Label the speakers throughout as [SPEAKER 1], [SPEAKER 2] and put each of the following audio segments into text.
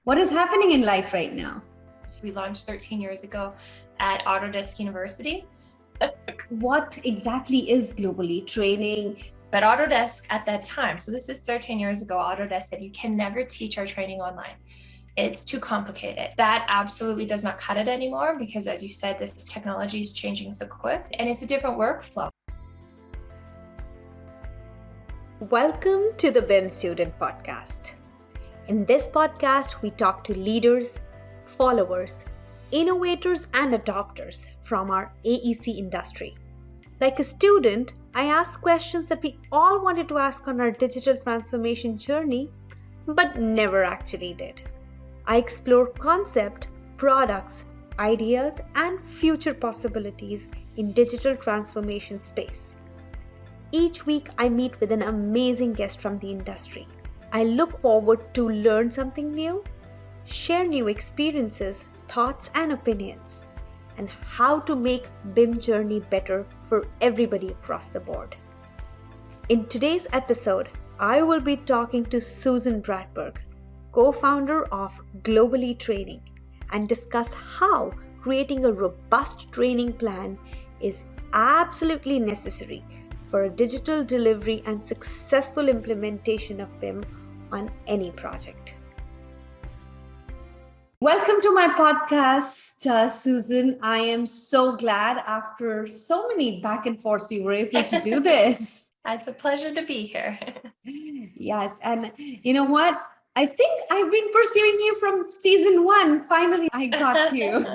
[SPEAKER 1] What is happening in life right now?
[SPEAKER 2] We launched 13 years ago at Autodesk University.
[SPEAKER 1] What exactly is globally training?
[SPEAKER 2] But Autodesk at that time, so this is 13 years ago, Autodesk said you can never teach our training online. It's too complicated. That absolutely does not cut it anymore because, as you said, this technology is changing so quick and it's a different workflow.
[SPEAKER 3] Welcome to the BIM Student Podcast. In this podcast, we talk to leaders, followers, innovators, and adopters from our AEC industry. Like a student, I ask questions that we all wanted to ask on our digital transformation journey, but never actually did. I explore concept, products, ideas, and future possibilities in digital transformation space. Each week, I meet with an amazing guest from the industry. I look forward to learn something new, share new experiences, thoughts, and opinions, and how to make BIM journey better for everybody across the board. In today's episode, I will be talking to Susan Brattberg, co-founder of Global Training, and discuss how creating a robust training plan is absolutely necessary for a digital delivery and successful implementation of BIM on any project.
[SPEAKER 1] Welcome to my podcast, Susan. I am so glad after so many back and forths we were able to do this.
[SPEAKER 2] It's a pleasure to be here.
[SPEAKER 1] Yes, and you know what? I think I've been pursuing you from season 1. Finally, I got you.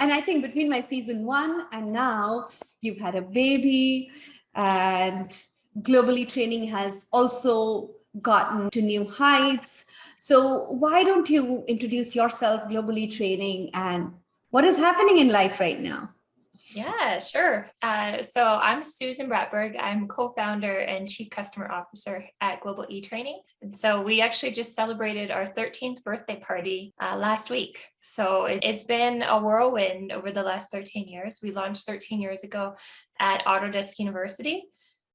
[SPEAKER 1] And I think between my season 1 and now, you've had a baby, and Globally Training has also gotten to new heights. So why don't you introduce yourself, Globally Training, and what is happening in life right now?
[SPEAKER 2] Yeah, sure. So I'm Susan Brattberg. I'm co-founder and chief customer officer at Global E-Training. And so we actually just celebrated our 13th birthday party last week. So it's been a whirlwind over the last 13 years. We launched 13 years ago at Autodesk University.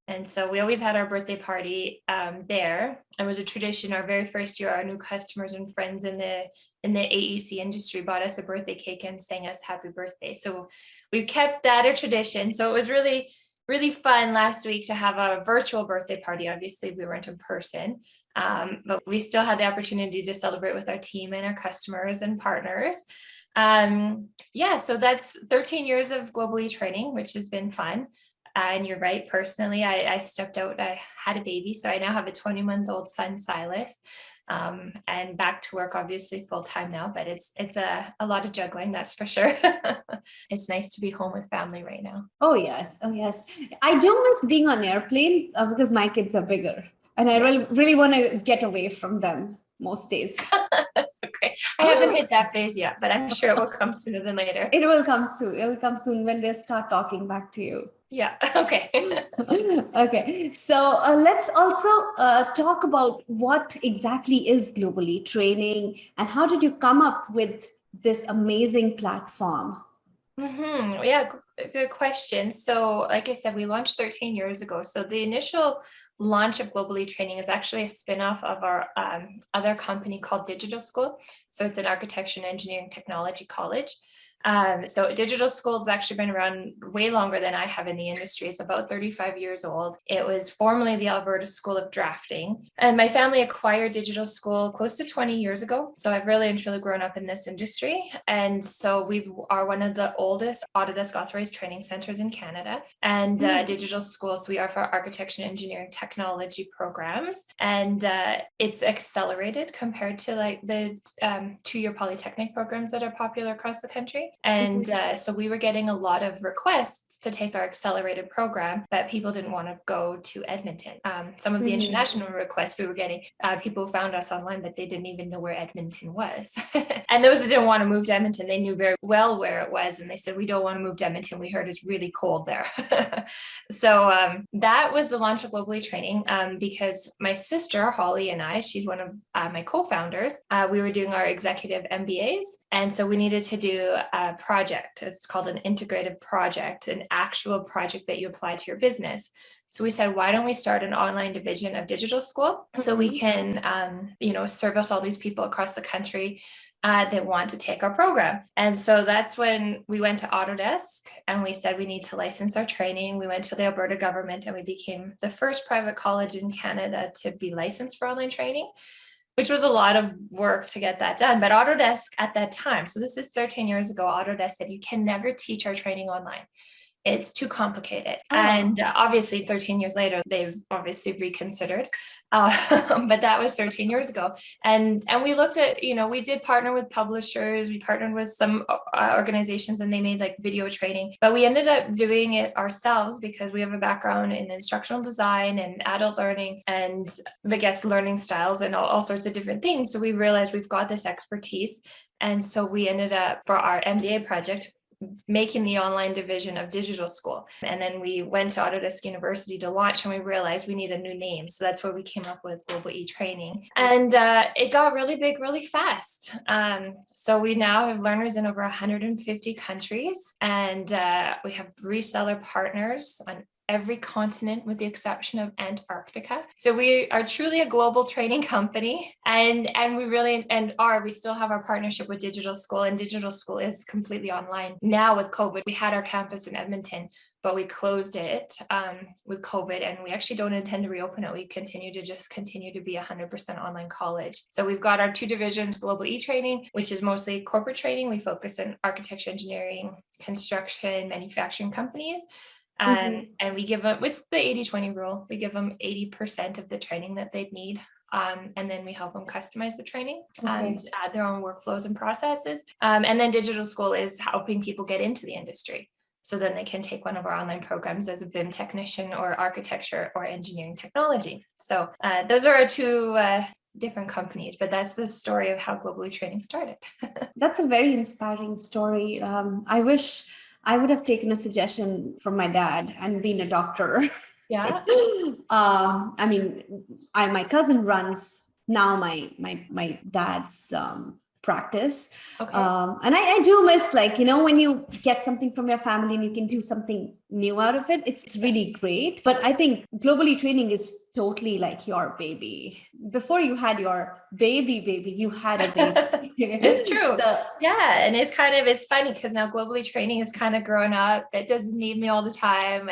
[SPEAKER 2] And so we always had our birthday party there. It was a tradition. Our very first year, our new customers and friends in the AEC industry bought us a birthday cake and sang us happy birthday. So we kept that a tradition. So it was really, really fun last week to have a virtual birthday party. Obviously, we weren't in person, but we still had the opportunity to celebrate with our team and our customers and partners. So that's 13 years of Globally Training, which has been fun. And you're right, personally, I stepped out, I had a baby. So I now have a 20-month-old son, Silas, and back to work, obviously full time now, but it's a lot of juggling, that's for sure. It's nice to be home with family right now.
[SPEAKER 1] Oh, yes. I don't miss being on airplanes because my kids are bigger and I really want to get away from them most days.
[SPEAKER 2] Okay. I haven't hit that phase yet, but I'm sure it will come sooner than later.
[SPEAKER 1] It will come soon. It will come soon when they start talking back to you.
[SPEAKER 2] Yeah. Okay.
[SPEAKER 1] Okay. So let's also talk about what exactly is Globally Training and how did you come up with this amazing platform?
[SPEAKER 2] Yeah, good question. So like I said, we launched 13 years ago. So the initial launch of Globally Training is actually a spinoff of our other company called Digital School. So it's an architecture and engineering technology college. So Digital School has actually been around way longer than I have in the industry. It's about 35 years old. It was formerly the Alberta School of Drafting. And my family acquired Digital School close to 20 years ago. So I've really and truly grown up in this industry. And so we are one of the oldest Autodesk authorized training centers in Canada. And Digital School, so we offer architecture and engineering technology programs. And it's accelerated compared to like the 2-year polytechnic programs that are popular across the country. And so we were getting a lot of requests to take our accelerated program, but people didn't want to go to Edmonton. Some of the international requests we were getting, people found us online, but they didn't even know where Edmonton was. And those that didn't want to move to Edmonton, they knew very well where it was. And they said, we don't want to move to Edmonton. We heard it's really cold there. So that was the launch of Globally Training because my sister, Holly, and I, she's one of my co-founders, we were doing our executive MBAs. And so we needed to do a project. It's called an integrated project, an actual project that you apply to your business. So we said, why don't we start an online division of digital school so we can, service all these people across the country that want to take our program. And so that's when we went to Autodesk and we said we need to license our training. We went to the Alberta government and we became the first private college in Canada to be licensed for online training, which was a lot of work to get that done. But Autodesk at that time, so this is 13 years ago, Autodesk said you can never teach our training online. It's too complicated. Oh. And obviously 13 years later, they've obviously reconsidered. But that was 13 years ago. And we looked at, we did partner with publishers. We partnered with some organizations and they made like video training, but we ended up doing it ourselves because we have a background in instructional design and adult learning and I guess learning styles and all sorts of different things. So we realized we've got this expertise. And so we ended up for our MBA project, making the online division of digital school. And then we went to Autodesk University to launch and we realized we need a new name. So that's where we came up with Global E-Training. And it got really big, really fast. So we now have learners in over 150 countries and we have reseller partners on every continent with the exception of Antarctica. So we are truly a global training company and we still have our partnership with Digital School, and Digital School is completely online. Now with COVID, we had our campus in Edmonton, but we closed it with COVID and we actually don't intend to reopen it. We continue to be 100% online college. So we've got our two divisions, Global E-Training, which is mostly corporate training. We focus on architecture, engineering, construction, manufacturing companies. And we give them, it's the 80-20 rule. We give them 80% of the training that they'd need. And then we help them customize the training and add their own workflows and processes. And then Digital School is helping people get into the industry. So then they can take one of our online programs as a BIM technician or architecture or engineering technology. So those are our two different companies, but that's the story of how Global E-Training started.
[SPEAKER 1] That's a very inspiring story. I wish I would have taken a suggestion from my dad and been a doctor.
[SPEAKER 2] Yeah.
[SPEAKER 1] My cousin runs now my dad's practice. Okay. And I do miss, when you get something from your family and you can do something new out of it, it's really great. But I think Global E-Training is totally like your baby. Before you had your baby, you had a baby.
[SPEAKER 2] It's true. And it's funny because now Global E-Training is kind of grown up. It doesn't need me all the time,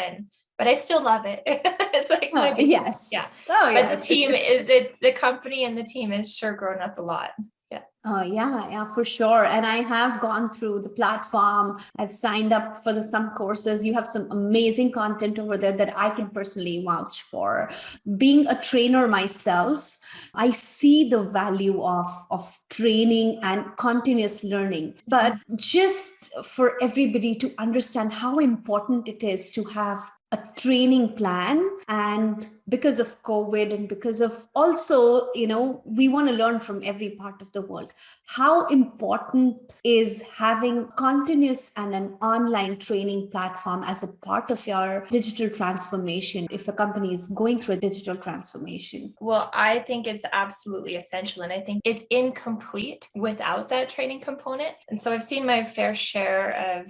[SPEAKER 2] but I still love it. It's like
[SPEAKER 1] yes.
[SPEAKER 2] Yeah.
[SPEAKER 1] Oh,
[SPEAKER 2] but the team is the company and the team has sure grown up a lot. Yeah.
[SPEAKER 1] Oh, yeah, for sure. And I have gone through the platform. I've signed up for some courses. You have some amazing content over there that I can personally vouch for. Being a trainer myself, I see the value of training and continuous learning. But just for everybody to understand how important it is to have a training plan, and because of COVID and because of also, we want to learn from every part of the world. How important is having continuous and an online training platform as a part of your digital transformation if a company is going through a digital transformation?
[SPEAKER 2] Well, I think it's absolutely essential. And I think it's incomplete without that training component. And so I've seen my fair share of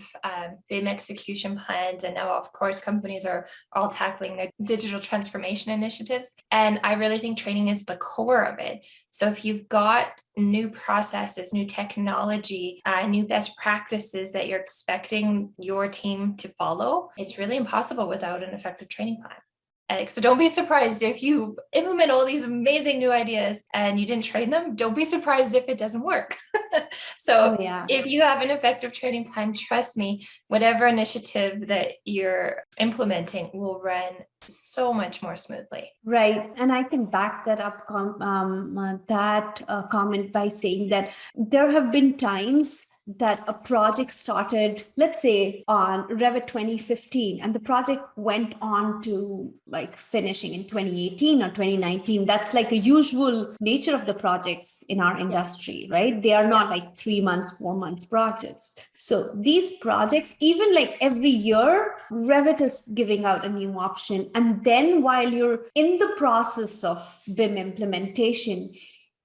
[SPEAKER 2] BIM execution plans. And now, of course, companies are all tackling their digital transformation initiatives. And I really think training is the core of it. So if you've got new processes, new technology, new best practices that you're expecting your team to follow, it's really impossible without an effective training plan. So don't be surprised if you implement all these amazing new ideas and you didn't train them. Don't be surprised if it doesn't work. If you have an effective training plan, trust me, whatever initiative that you're implementing will run so much more smoothly.
[SPEAKER 1] Right. And I can back that up, comment by saying that there have been times that a project started, let's say on Revit 2015, and the project went on to finishing in 2018 or 2019. That's a usual nature of the projects in our industry, right? They are not 3 months, 4 months projects. So these projects, even every year, Revit is giving out a new option. And then while you're in the process of BIM implementation,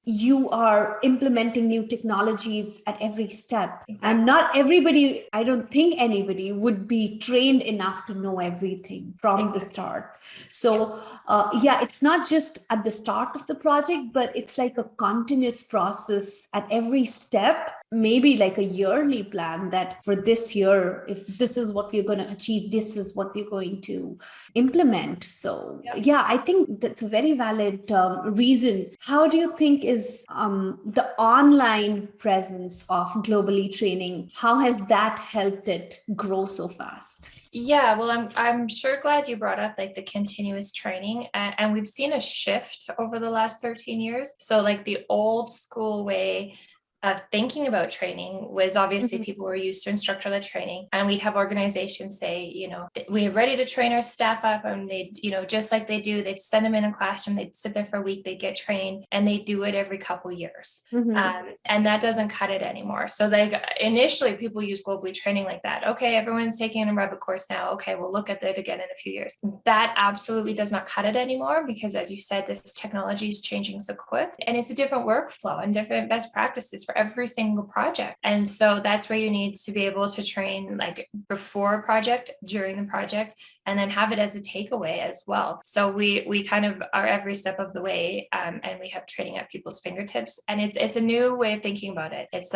[SPEAKER 1] you are implementing new technologies at every step.
[SPEAKER 2] Exactly.
[SPEAKER 1] And not everybody, I don't think anybody would be trained enough to know everything from the start. So it's not just at the start of the project, but it's like a continuous process at every step, maybe like a yearly plan that for this year, if this is what we're going to achieve, this is what we're going to implement. So I think that's a very valid reason. How do you think is the online presence of Globally Training, how has that helped it grow so fast?
[SPEAKER 2] Yeah, well, I'm sure glad you brought up like the continuous training, and we've seen a shift over the last 13 years. So like the old school way of thinking about training was obviously people were used to instructor-led training, and we'd have organizations say, we're ready to train our staff up, and they'd, just like they do, they'd send them in a classroom, they'd sit there for a week, they'd get trained, and they do it every couple years. And that doesn't cut it anymore. So initially people use Globally Training like that. Okay, everyone's taking a Revit course now. Okay, we'll look at that again in a few years. That absolutely does not cut it anymore, because as you said, this technology is changing so quick, and it's a different workflow and different best practices for every single project. And so that's where you need to be able to train like before a project, during the project, and then have it as a takeaway as well. So we kind of are every step of the way, and we have training at people's fingertips. And it's a new way of thinking about it. It's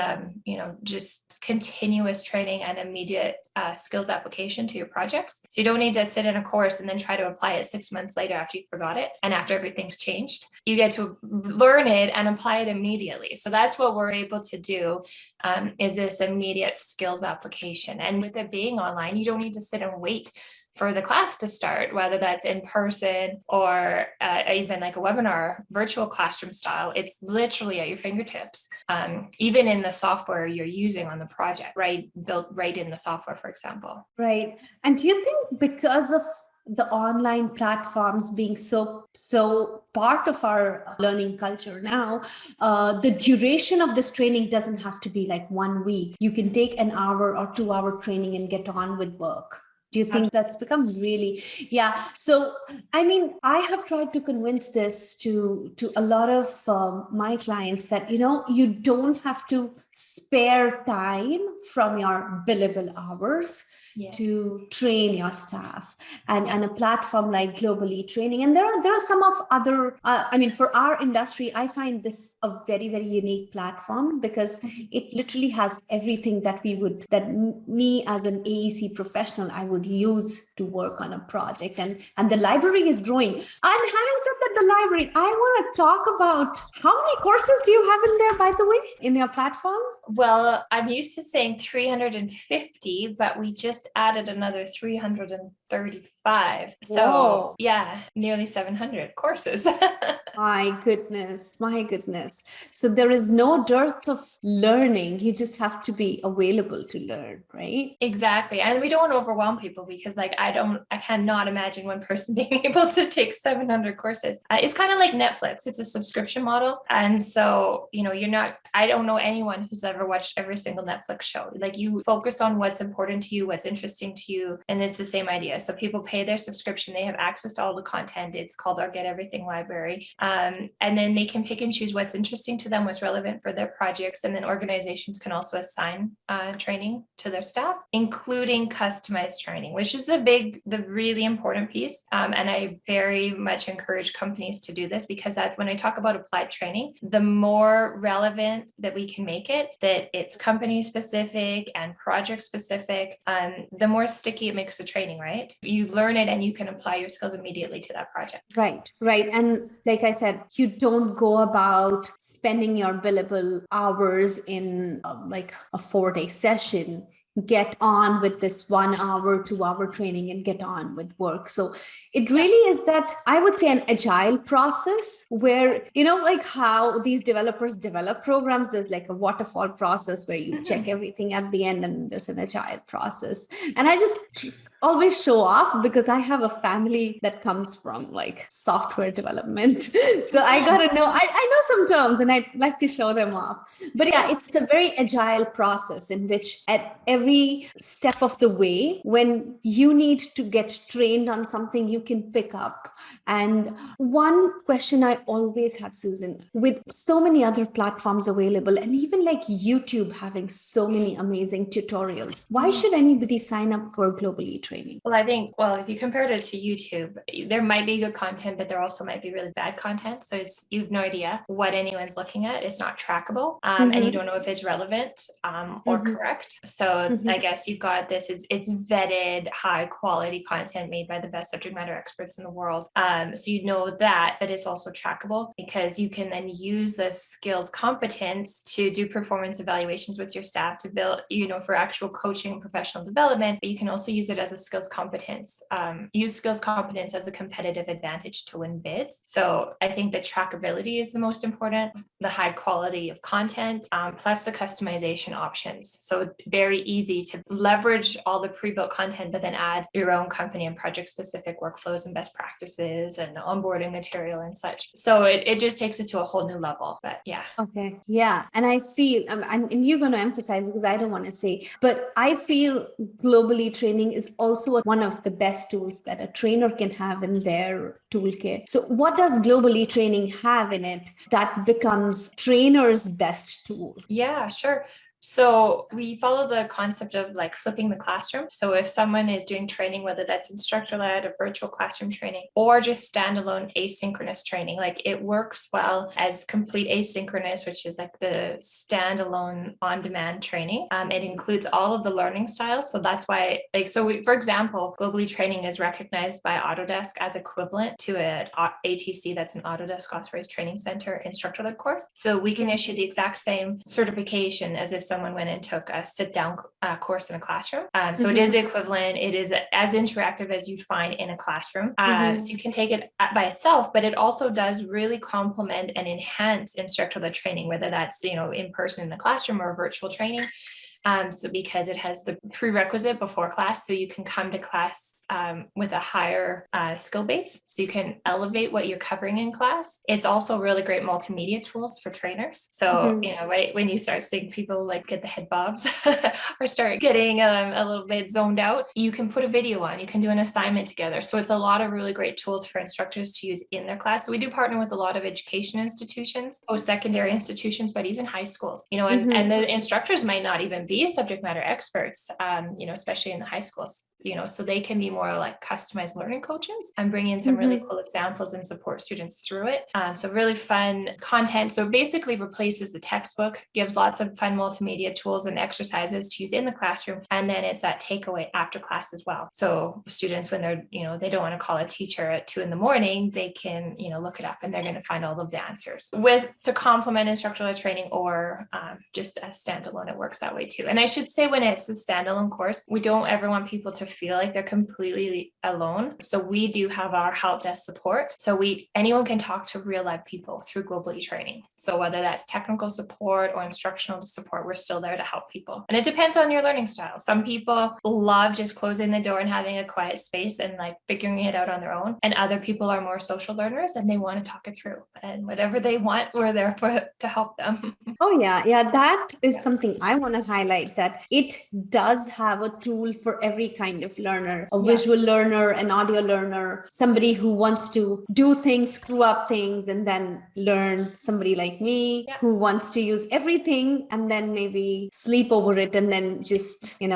[SPEAKER 2] just continuous training and immediate skills application to your projects. So you don't need to sit in a course and then try to apply it 6 months later after you forgot it and after everything's changed. You get to learn it and apply it immediately. So that's what we're able to do, is this immediate skills application. And with it being online, you don't need to sit and wait for the class to start, whether that's in person or even like a webinar, virtual classroom style. It's literally at your fingertips, even in the software you're using on the project, right? Built right in the software, for example.
[SPEAKER 1] Right. And do you think because of the online platforms being so part of our learning culture now, the duration of this training doesn't have to be like 1 week. You can take an hour or 2 hour training and get on with work. Do you think that's become really? Yeah. So, I mean, I have tried to convince this to a lot of my clients that, you don't have to spare time from your billable hours to train your staff, and a platform like Globally Training. And there are some of other, for our industry, I find this a very, very unique platform because it literally has everything that me as an AEC professional, I would use to work on a project, and the library is growing. And having said that, the library, I want to talk about how many courses do you have in there, by the way, in your platform?
[SPEAKER 2] Well, I'm used to saying 350, but we just added another 335. So
[SPEAKER 1] Whoa.
[SPEAKER 2] Yeah, nearly 700 courses.
[SPEAKER 1] My goodness. So there is no dearth of learning. You just have to be available to learn, right?
[SPEAKER 2] Exactly. And we don't want to overwhelm people because I cannot imagine one person being able to take 700 courses. It's kind of like Netflix. It's a subscription model. And so, I don't know anyone who's ever watched every single Netflix show. Like, you focus on what's important to you, what's interesting to you. And it's the same idea. So people pay their subscription. They have access to all the content. It's called our Get Everything library. And then they can pick and choose what's interesting to them, what's relevant for their projects. And then organizations can also assign training to their staff, including customized training, which is the really important piece. And I very much encourage companies to do this, because when I talk about applied training, the more relevant that we can make it, that it's company specific and project specific, the more sticky it makes the training, right? You learn it and you can apply your skills immediately to that project.
[SPEAKER 1] Right. And like I said, you don't go about spending your billable hours in like a 4-day session. Get on with this 1 hour, 2 hour training and get on with work. So it really is that, I would say, an agile process where, like how these developers develop programs, there's like a waterfall process where you check everything at the end, and there's an agile process. And I just always show off because I have a family that comes from like software development. So I got to know, I know some terms and I like to show them off. But yeah, it's a very agile process in which at every every step of the way. When you need to get trained on something, you can pick up. And one question I always have, Susan, with so many other platforms available, and even like YouTube having so many amazing tutorials, why should anybody sign up for Global E-Training?
[SPEAKER 2] Well, I think, if you compared it to YouTube, there might be good content, but there also might be really bad content. So you have no idea what anyone's looking at. It's not trackable, and you don't know if it's relevant or correct. So I guess you've got this, it's vetted, high quality content made by the best subject matter experts in the world. So you know that, but it's also trackable because you can then use the skills competence to do performance evaluations with your staff to build, for actual coaching and professional development, but you can also use it as a skills competence, use skills competence as a competitive advantage to win bids. So I think the trackability is the most important, the high quality of content, plus the customization options. So very easy to leverage all the pre-built content, but then add your own company and project specific workflows and best practices and onboarding material and such. So it just takes it to a whole new level. But yeah.
[SPEAKER 1] Okay. Yeah. And I feel, and you're going to emphasize because I don't want to say, but I feel Global E-Training is also one of the best tools that a trainer can have in their toolkit. So what does Global E-Training have in it that becomes trainer's best tool?
[SPEAKER 2] Yeah, sure. So we follow the concept of like flipping the classroom. So if someone is doing training, whether that's instructor-led or virtual classroom training, or just standalone asynchronous training, like it works well as complete asynchronous, which is like the standalone on-demand training. It includes all of the learning styles. So that's why, for example, Global E-Training is recognized by Autodesk as equivalent to an ATC, that's an Autodesk Authorized Training Center instructor-led course. So we can issue the exact same certification as if someone went and took a sit-down course in a classroom. So it is the equivalent. It is as interactive as you'd find in a classroom. So you can take it by itself, but it also does really complement and enhance instructor-led training, whether that's, in person in the classroom or virtual training. So because it has the prerequisite before class, so you can come to class with a higher skill base, so you can elevate what you're covering in class. It's also really great multimedia tools for trainers. So, right when you start seeing people like get the head bobs or start getting a little bit zoned out, you can put a video on, you can do an assignment together. So it's a lot of really great tools for instructors to use in their class. So we do partner with a lot of education institutions, post-secondary institutions, but even high schools, and the instructors might not even be subject matter experts, especially in the high schools, so they can be more like customized learning coaches and bring in some really cool examples and support students through it. So really fun content. So it basically replaces the textbook, gives lots of fun multimedia tools and exercises to use in the classroom. And then it's that takeaway after class as well. So students, when they're, they don't want to call a teacher at 2 a.m, they can, look it up and they're going to find all of the answers to complement instructor-led training or just as standalone. It works that way too. And I should say, when it's a standalone course, we don't ever want people to feel like they're completely alone. So we do have our help desk support. So anyone can talk to real live people through Global E-Training. So whether that's technical support or instructional support, we're still there to help people. And it depends on your learning style. Some people love just closing the door and having a quiet space and like figuring it out on their own. And other people are more social learners and they want to talk it through. And whatever they want, we're there to help them.
[SPEAKER 1] Oh yeah. Yeah. That is something I want to highlight, that it does have a tool for every kind of learner, a visual learner, an audio learner, somebody who wants to do things, screw up things, and then learn, somebody like me who wants to use everything and then maybe sleep over it and then just, it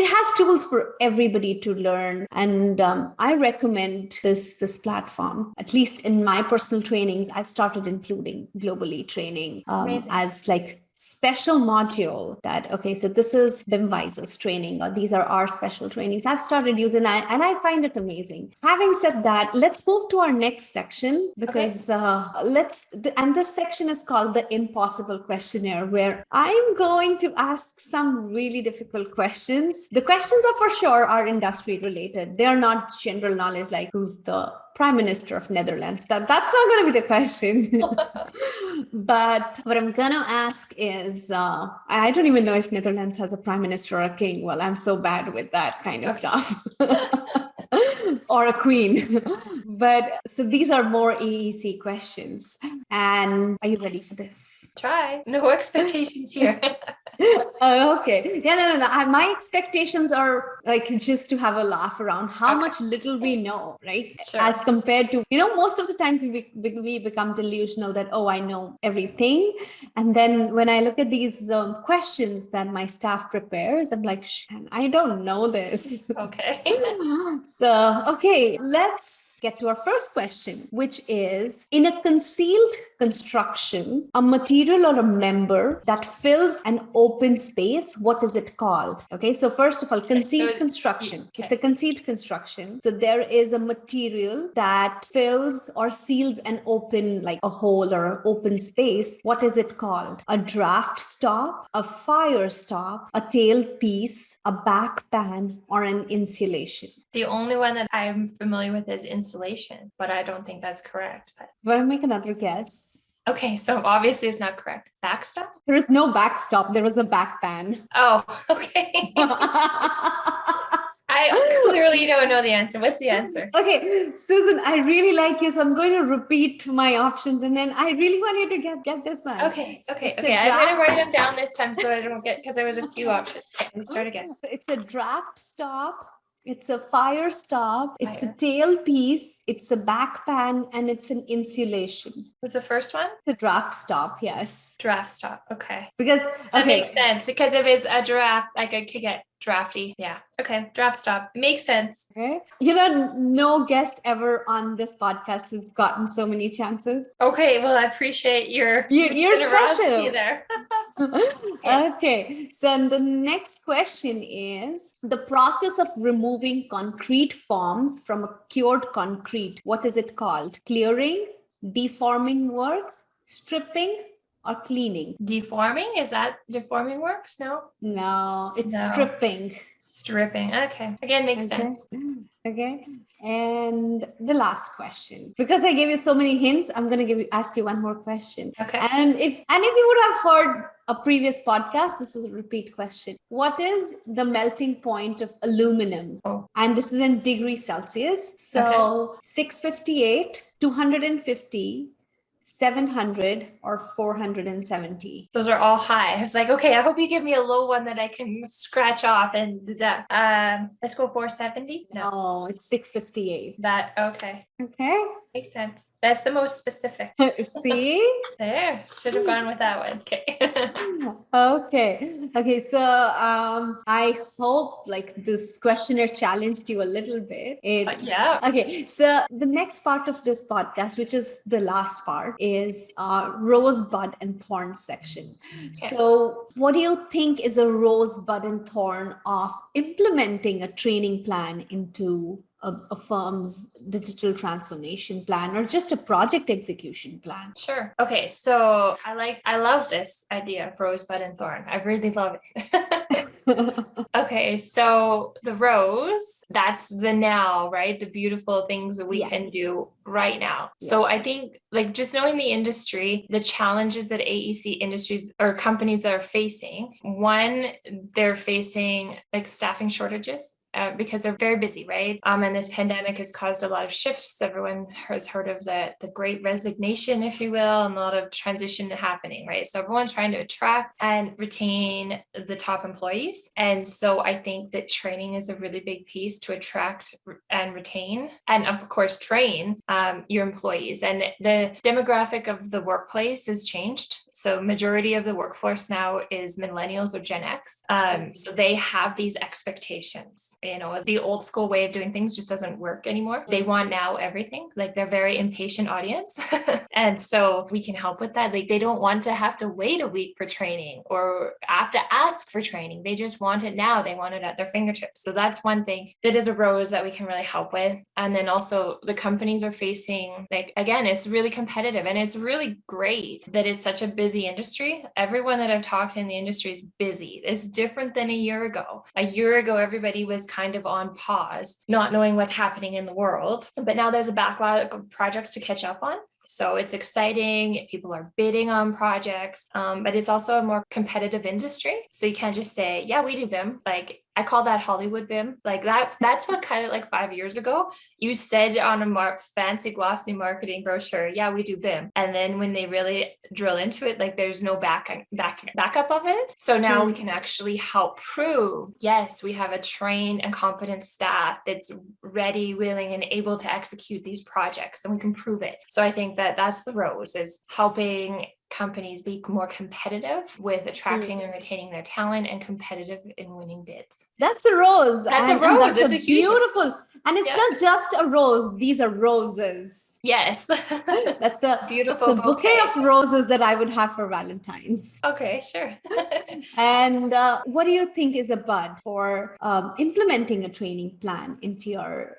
[SPEAKER 1] has tools for everybody to learn. And I recommend this platform. At least in my personal trainings, I've started including Global E-Training as like special module that, okay, so this is BIMwiser's training, or these are our special trainings. I've started using that and I find it amazing. Having said that, let's move to our next section, because and this section is called the Impossible Questionnaire, where I'm going to ask some really difficult questions. The questions are for sure are industry related. They are not general knowledge like who's the Prime Minister of Netherlands. That's not going to be the question. But what I'm going to ask is, I don't even know if Netherlands has a prime minister or a king. Well, I'm so bad with that kind of stuff. Or a queen. But so these are more AEC questions. And are you ready for this?
[SPEAKER 2] Try. No expectations here.
[SPEAKER 1] Oh, okay. Yeah, no. My expectations are like just to have a laugh around how much little we know, right?
[SPEAKER 2] Sure.
[SPEAKER 1] As compared to, most of the times we become delusional that, oh, I know everything. And then when I look at these questions that my staff prepares, I'm like, I don't know this.
[SPEAKER 2] Okay.
[SPEAKER 1] So, okay, let's get to our first question, which is, in a concealed construction, a material or a member that fills an open space, what is it called? Okay, so first of all, concealed construction.
[SPEAKER 2] Okay.
[SPEAKER 1] It's a concealed construction. So there is a material that fills or seals an open, like a hole or an open space. What is it called? A draft stop, a fire stop, a tailpiece, a back pan, or an insulation?
[SPEAKER 2] The only one that I'm familiar with is insulation, but I don't think that's correct.
[SPEAKER 1] Want to make another guess?
[SPEAKER 2] Okay, so obviously it's not correct. Backstop?
[SPEAKER 1] There is no backstop. There was a back pan.
[SPEAKER 2] Oh, okay. I clearly don't know the answer. What's the answer?
[SPEAKER 1] Okay, Susan, I really like you, so I'm going to repeat my options, and then I really want you to get this one.
[SPEAKER 2] Okay. I'm going to write them down this time so I don't get, because there was a few options. Okay, let me start again.
[SPEAKER 1] It's a draft stop. It's a fire stop. It's a tailpiece. It's a back pan, and it's an insulation.
[SPEAKER 2] Was the first one?
[SPEAKER 1] It's a draft stop. Yes.
[SPEAKER 2] Draft stop. Okay.
[SPEAKER 1] Because
[SPEAKER 2] that makes sense, because if it's a draft, like I could get drafty. Yeah. Okay. Draft stop. It makes sense.
[SPEAKER 1] Okay. No guest ever on this podcast has gotten so many chances.
[SPEAKER 2] Okay. Well, I appreciate your
[SPEAKER 1] special
[SPEAKER 2] there.
[SPEAKER 1] Okay. So the next question is, the process of removing concrete forms from a cured concrete, what is it called? Clearing, deforming works, stripping, or cleaning?
[SPEAKER 2] Deforming? Is that deforming works?
[SPEAKER 1] No, it's stripping.
[SPEAKER 2] Stripping. Okay. Again, makes sense.
[SPEAKER 1] Okay. And the last question, because I gave you so many hints, I'm going to ask you one more question.
[SPEAKER 2] Okay.
[SPEAKER 1] And if you would have heard a previous podcast, this is a repeat question. What is the melting point of aluminum?
[SPEAKER 2] Oh.
[SPEAKER 1] And this is in degrees Celsius. So 658, 250, 700, or 470.
[SPEAKER 2] Those are all high. I was like, okay, I hope you give me a low one that I can scratch off and deduct. Let's go 470.
[SPEAKER 1] No, it's 658.
[SPEAKER 2] Okay.
[SPEAKER 1] Okay.
[SPEAKER 2] Makes sense. That's the most specific.
[SPEAKER 1] See?
[SPEAKER 2] There. Should have gone with that one. Okay.
[SPEAKER 1] Okay. So I hope this questionnaire challenged you a little bit.
[SPEAKER 2] Yeah.
[SPEAKER 1] Okay. So the next part of this podcast, which is the last part, is Rosebud and Thorn section. Okay. So what do you think is a rosebud and thorn of implementing a training plan into a firm's digital transformation plan, or just a project execution plan?
[SPEAKER 2] Sure. Okay. So I love this idea of rosebud and thorn. I really love it. Okay. So the rose, that's the now, right? The beautiful things that we can do right now. Yeah. So I think just knowing the industry, the challenges that AEC industries or companies that are facing, one, they're facing staffing shortages. Because they're very busy, right? And this pandemic has caused a lot of shifts. Everyone has heard of the great resignation, if you will, and a lot of transition happening, right? So everyone's trying to attract and retain the top employees. And so I think that training is a really big piece to attract and retain, and of course, train your employees. And the demographic of the workplace has changed. So majority of the workforce now is millennials or Gen X. So they have these expectations. The old school way of doing things just doesn't work anymore. They want now everything. They're very impatient audience. And so we can help with that. They don't want to have to wait a week for training or have to ask for training. They just want it now. They want it at their fingertips. So that's one thing that is a rose that we can really help with. And then also the companies are facing, again, it's really competitive, and it's really great that it's such a busy industry. Everyone that I've talked to in the industry is busy. It's different than a year ago. A year ago, everybody was kind of on pause, not knowing what's happening in the world. But now there's a backlog of projects to catch up on. So it's exciting. People are bidding on projects, but it's also a more competitive industry. So you can't just say, yeah, we do BIM. I call that Hollywood BIM. Like that's what kind of like 5 years ago, you said on a fancy glossy marketing brochure, yeah, we do BIM. And then when they really drill into it, like there's no backup of it. So now we can actually help prove, yes, we have a trained and competent staff that's ready, willing, and able to execute these projects, and we can prove it. So I think that that's the Rose, is helping companies be more competitive with attracting and retaining their talent, and competitive in winning bids.
[SPEAKER 1] That's a rose.
[SPEAKER 2] That's a rose.
[SPEAKER 1] That's
[SPEAKER 2] a
[SPEAKER 1] beautiful. And it's not just a rose. These are roses.
[SPEAKER 2] Yes.
[SPEAKER 1] That's a
[SPEAKER 2] beautiful
[SPEAKER 1] bouquet of roses that I would have for Valentine's.
[SPEAKER 2] Okay, sure.
[SPEAKER 1] And what do you think is a bud for implementing a training plan into your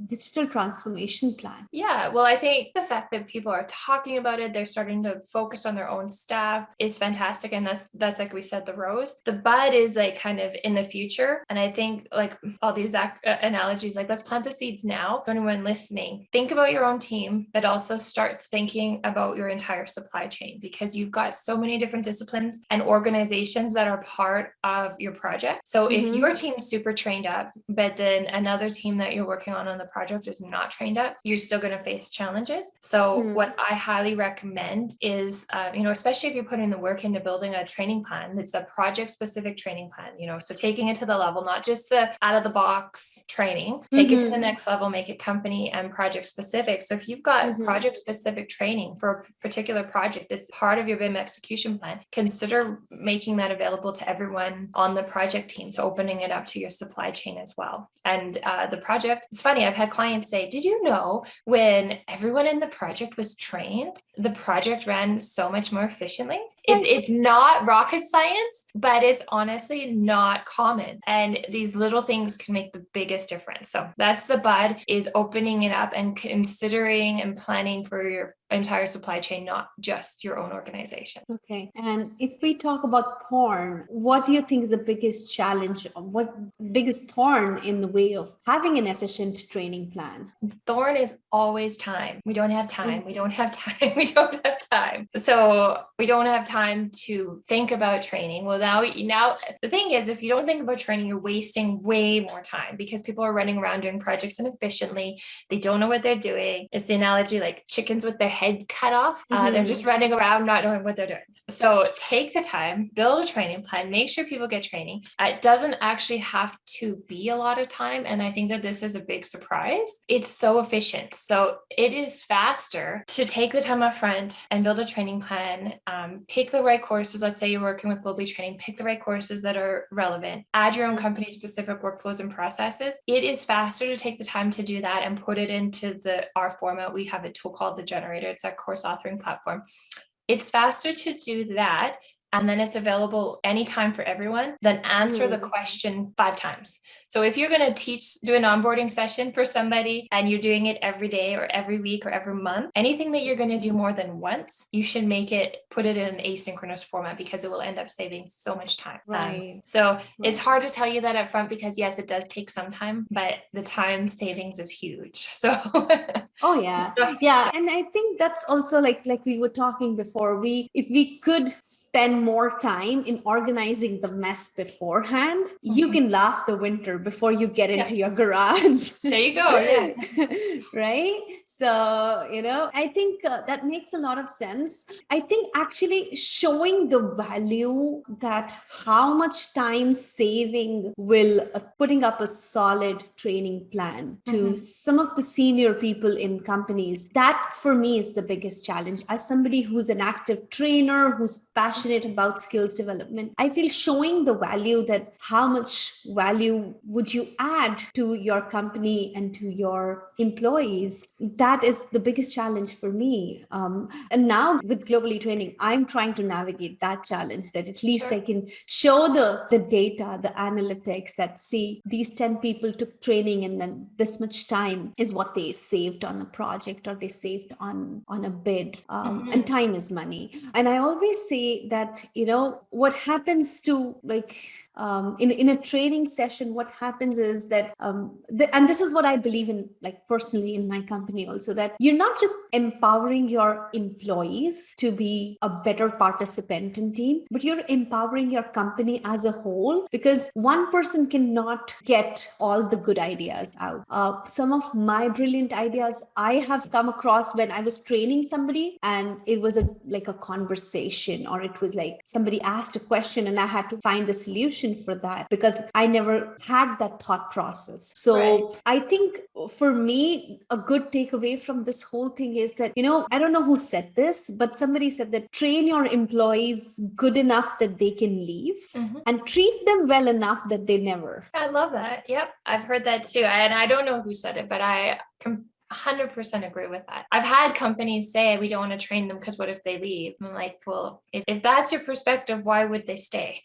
[SPEAKER 1] digital transformation plan?
[SPEAKER 2] Yeah, well, I think the fact that people are talking about it, they're starting to focus on their own staff, is fantastic. And that's like we said, the rose. The bud is like kind of in the future. And I think like all these analogies, like let's plant the seeds now. For anyone listening, think about your own team, but also start thinking about your entire supply chain, because you've got so many different disciplines and organizations that are part of your project. So if your team is super trained up, but then another team that you're working on the project is not trained up, you're still going to face challenges. So what I highly recommend is, especially if you're putting the work into building a training plan, it's a project specific training plan, so taking it to the level, not just the out of the box training, take it to the next level, make it company and project specific. So if you've got project specific training for a particular project that's part of your BIM execution plan, consider making that available to everyone on the project team. So opening it up to your supply chain as well. And the project, it's funny, I've had clients say, did you know when everyone in the project was trained, the project ran so much more efficiently? It's not rocket science, but it's honestly not common. And these little things can make the biggest difference. So that's the bud, is opening it up and considering and planning for your entire supply chain, not just your own organization.
[SPEAKER 1] Okay. And if we talk about thorn, what do you think is the biggest challenge, or what biggest thorn in the way of having an efficient training plan?
[SPEAKER 2] Thorn is always time. We don't have time. We don't have time. We don't have time. So we don't have time to think about training. Well, now the thing is, if you don't think about training, you're wasting way more time, because people are running around doing projects inefficiently. They don't know what they're doing. It's the analogy like chickens with their head cut off. They're just running around not knowing what they're doing. So take the time, build a training plan, make sure people get training. It doesn't actually have to be a lot of time. And I think that this is a big surprise. It's so efficient. So it is faster to take the time up front and build a training plan, pick the right courses. Let's say you're working with Globally Training, pick the right courses that are relevant, add your own company specific workflows and processes. It is faster to take the time to do that and put it into our format. We have a tool called the Generator. It's our course authoring platform. It's faster to do that, and then it's available anytime for everyone, then answer the question 5 times. So if you're going to do an onboarding session for somebody and you're doing it every day or every week or every month, anything that you're going to do more than once, you should put it in an asynchronous format, because it will end up saving so much time.
[SPEAKER 1] Right.
[SPEAKER 2] It's hard to tell you that up front, because yes, it does take some time, but the time savings is huge. So
[SPEAKER 1] Oh yeah. Yeah. And I think that's also like we were talking before, if we could spend more time in organizing the mess beforehand, you can last the winter before you get into your garage.
[SPEAKER 2] There you go. Yeah.
[SPEAKER 1] Right. So, I think that makes a lot of sense. I think actually showing the value that how much time saving will putting up a solid training plan to some of the senior people in companies, that for me is the biggest challenge. As somebody who's an active trainer, who's passionate about skills development, I feel showing the value, that how much value would you add to your company and to your employees, that is the biggest challenge for me. And now with Globally Training, I'm trying to navigate that challenge, that at least I can show the data, the analytics, that see these 10 people took training and then this much time is what they saved on a project, or they saved on a bid. And time is money. And I always say that, what happens to in a training session, what happens is that, and this is what I believe in, like personally in my company also, that you're not just empowering your employees to be a better participant in team, but you're empowering your company as a whole, because one person cannot get all the good ideas out. Some of my brilliant ideas I have come across when I was training somebody, and it was like a conversation, or it was like somebody asked a question and I had to find a solution for that because I never had that thought process. So
[SPEAKER 2] Right.
[SPEAKER 1] I think for me, a good takeaway from this whole thing is that, I don't know who said this, but somebody said that train your employees good enough that they can leave and treat them well enough that they never.
[SPEAKER 2] I love that. Yep. I've heard that too. And I don't know who said it, but I 100% agree with that. I've had companies say we don't want to train them because what if they leave? I'm like, well, if that's your perspective, why would they stay?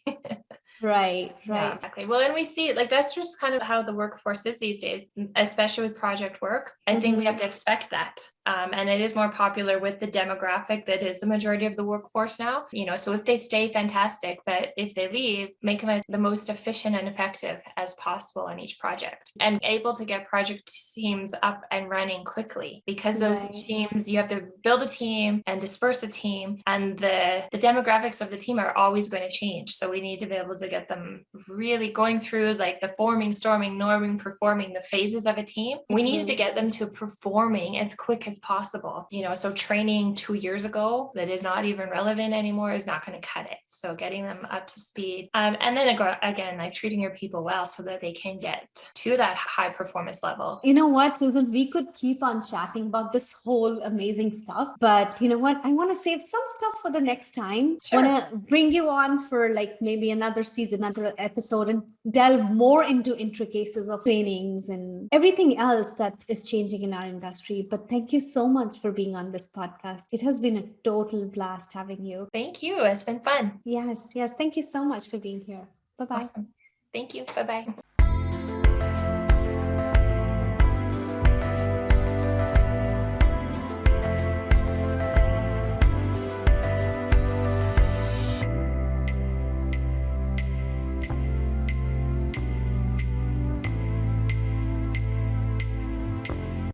[SPEAKER 1] Right.
[SPEAKER 2] Yeah, exactly. Well, and we see like that's just kind of how the workforce is these days, especially with project work. I think we have to expect that. And it is more popular with the demographic that is the majority of the workforce now. So if they stay, fantastic. But if they leave, make them as the most efficient and effective as possible on each project, and able to get project teams up and running quickly, because those teams, you have to build a team and disperse a team, and the demographics of the team are always going to change. So we need to be able to get them really going through like the forming, storming, norming, performing, the phases of a team. We need to get them to performing as quick as possible. So training 2 years ago that is not even relevant anymore is not going to cut it. So getting them up to speed, and then again, like treating your people well so that they can get to that high performance level.
[SPEAKER 1] You know what, Susan, we could keep on chatting about this whole amazing stuff, but you know what, I want to save some stuff for the next time.
[SPEAKER 2] Sure.
[SPEAKER 1] Want to bring you on for like maybe another season, another episode, and delve more into intricacies of trainings and everything else that is changing in our industry. But thank you so much for being on this podcast. It has been a total blast having you.
[SPEAKER 2] Thank you. It's been fun.
[SPEAKER 1] Yes. Thank you so much for being here. Bye-bye.
[SPEAKER 2] Awesome. Thank you. Bye-bye.